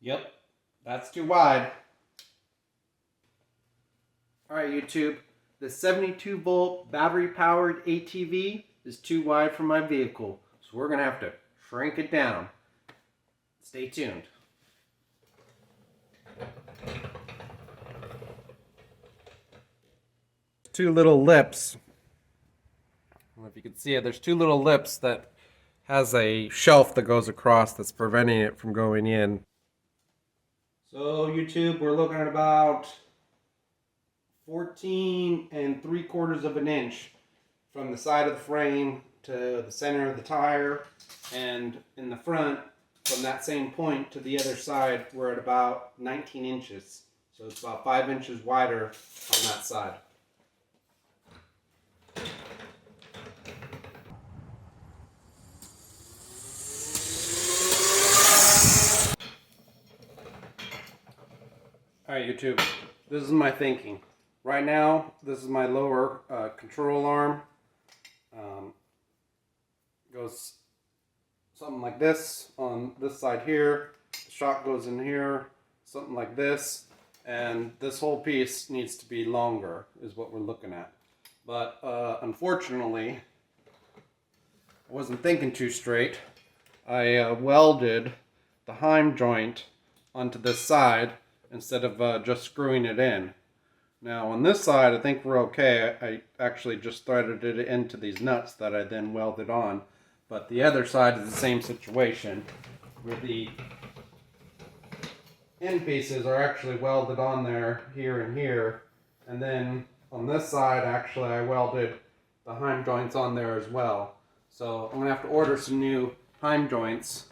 Yep, that's too wide. Alright YouTube, the 72 volt battery powered ATV is too wide for my vehicle. So we're going to have to shrink it down. Stay tuned. Two little lips. I don't know if you can see it. There's two little lips that has a shelf that goes across that's preventing it from going in. So YouTube, we're looking at about 14 3/4 of an inch from the side of the frame to the center of the tire, and in the front from that same point to the other side we're at about 19 inches. So it's about 5 inches wider on that side. Alright YouTube, this is my thinking. Right now, this is my lower control arm. Goes something like this on this side here. The shock goes in here, something like this. And this whole piece needs to be longer, is what we're looking at. But unfortunately, I wasn't thinking too straight. I welded the heim joint onto this side instead of just screwing it in. Now on this side I think we're okay. I actually just threaded it into these nuts that I then welded on. But the other side is the same situation, where the end pieces are actually welded on there, here and here. And then on this side actually I welded the heim joints on there as well. So I'm going to have to order some new heim joints.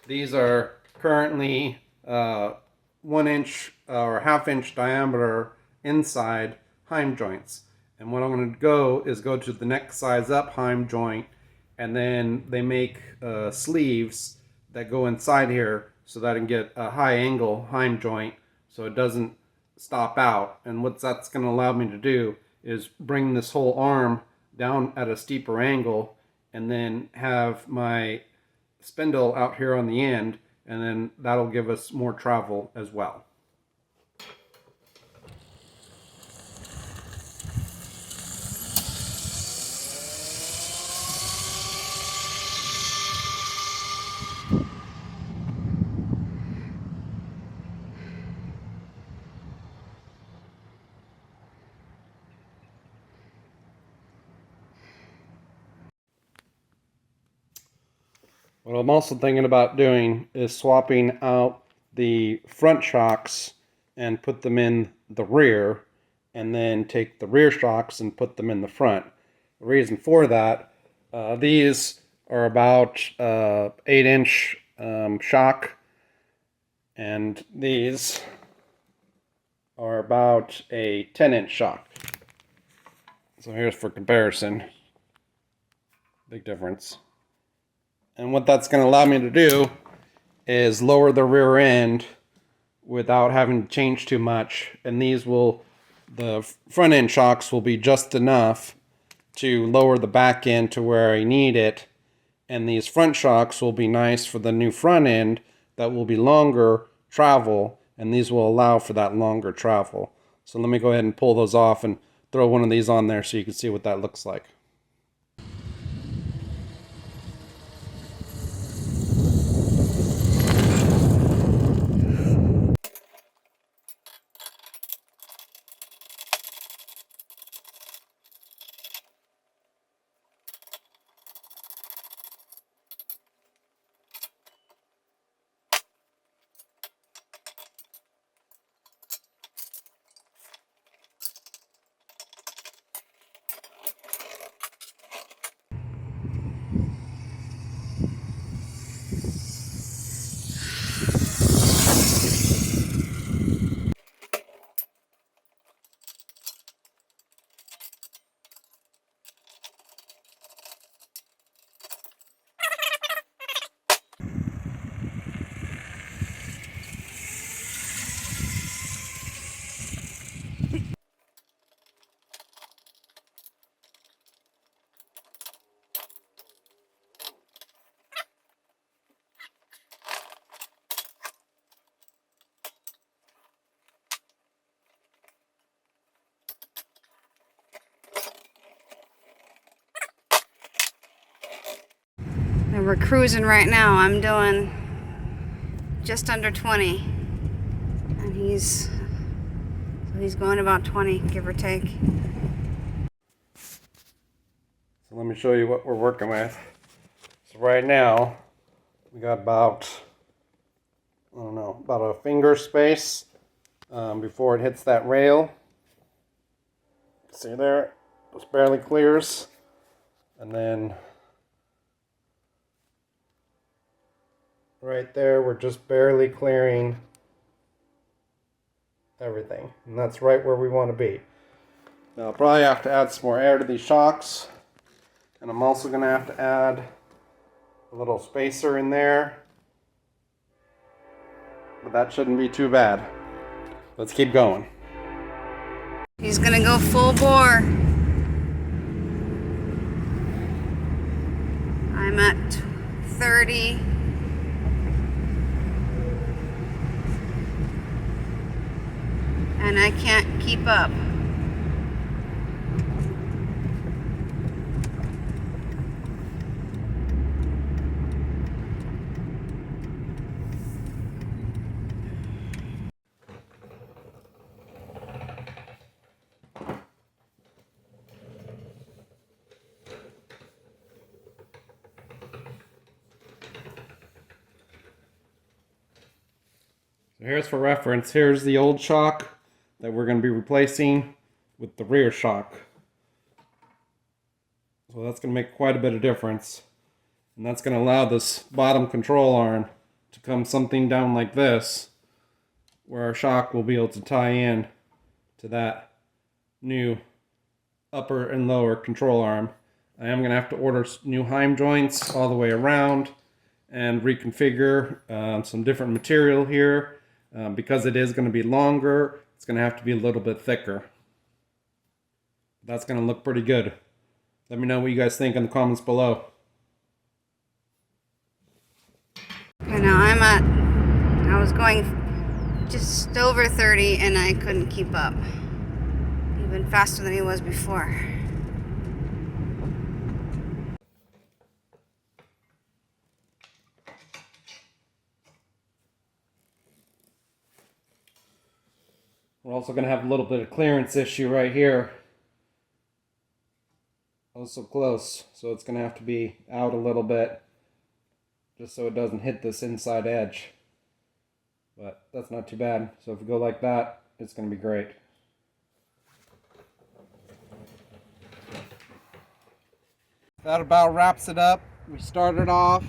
These are currently 1 inch or ½ inch diameter inside heim joints, and what I'm going to go is go to the next size up heim joint, and then they make sleeves that go inside here so that I can get a high angle heim joint so it doesn't stop out. And what that's going to allow me to do is bring this whole arm down at a steeper angle, and then have my spindle out here on the end, and then that'll give us more travel as well. What I'm also thinking about doing is swapping out the front shocks and put them in the rear, and then take the rear shocks and put them in the front. The reason for that, these are about 8-inch shock, and these are about a 10-inch shock. So here's for comparison. Big difference. And what that's going to allow me to do is lower the rear end without having to change too much. And these will, the front end shocks will be just enough to lower the back end to where I need it. And these front shocks will be nice for the new front end that will be longer travel. And these will allow for that longer travel. So let me go ahead and pull those off and throw one of these on there so you can see what that looks like. we're cruising right now. I'm doing just under 20. And he's going about 20, give or take. So let me show you what we're working with. So right now, we got about, I don't know, about a finger space before it hits that rail. See there? Just barely clears. And then right there, we're just barely clearing everything. And that's right where we want to be. Now I'll probably have to add some more air to these shocks. And I'm also going to have to add a little spacer in there. But that shouldn't be too bad. Let's keep going. He's gonna go full bore. I'm at 30. And I can't keep up. So here's for reference. Here's the old shock that we're going to be replacing with the rear shock. So that's going to make quite a bit of difference. And that's going to allow this bottom control arm to come something down like this, where our shock will be able to tie in to that new upper and lower control arm. I am going to have to order new heim joints all the way around and reconfigure some different material here. Because it is going to be longer, it's going to have to be a little bit thicker. That's going to look pretty good. Let me know what you guys think in the comments below. Okay, now I was going just over 30 and I couldn't keep up. Even faster than he was before. We're also going to have a little bit of clearance issue right here. Oh, so close. So it's going to have to be out a little bit, just so it doesn't hit this inside edge. But that's not too bad. So if we go like that, it's going to be great. That about wraps it up. We started off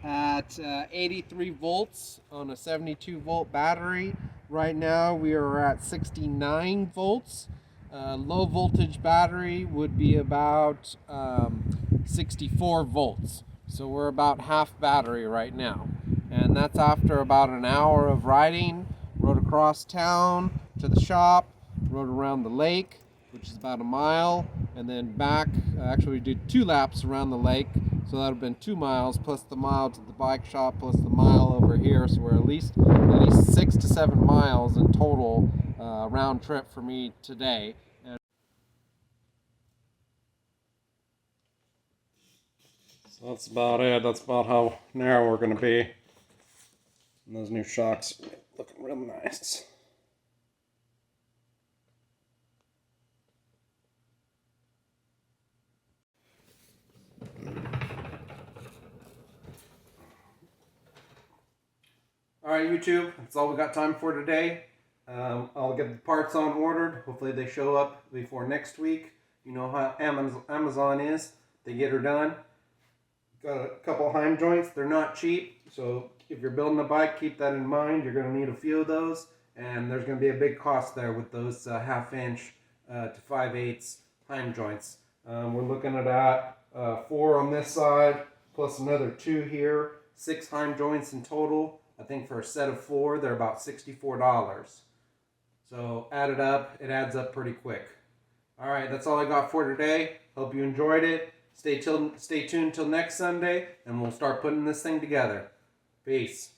at 83 volts on a 72 volt battery. Right now we are at 69 volts. Low voltage battery would be about 64 volts. So we're about half battery right now. And that's after about an hour of riding. Rode across town to the shop, rode around the lake, which is about a mile, and then back. Actually, we did 2 laps around the lake, so that would have been 2 miles, plus the mile to the bike shop, plus the mile over here. So we're at least 6 to 7 miles in total round trip for me today. And so that's about it. That's about how narrow we're going to be. And those new shocks looking real nice. Alright, YouTube, that's all we got time for today. I'll get the parts on ordered. Hopefully they show up before next week. You know how Amazon is. They get her done. Got a couple heim joints. They're not cheap, so if you're building a bike, keep that in mind. You're going to need a few of those, and there's going to be a big cost there with those 1/2 inch to 5/8 heim joints. We're looking at 4 on this side, plus another 2 here. 6 heim joints in total. I think for a set of 4, they're about $64. So add it up, it adds up pretty quick. Alright, that's all I got for today. Hope you enjoyed it. Stay tuned till next Sunday, and we'll start putting this thing together. Peace.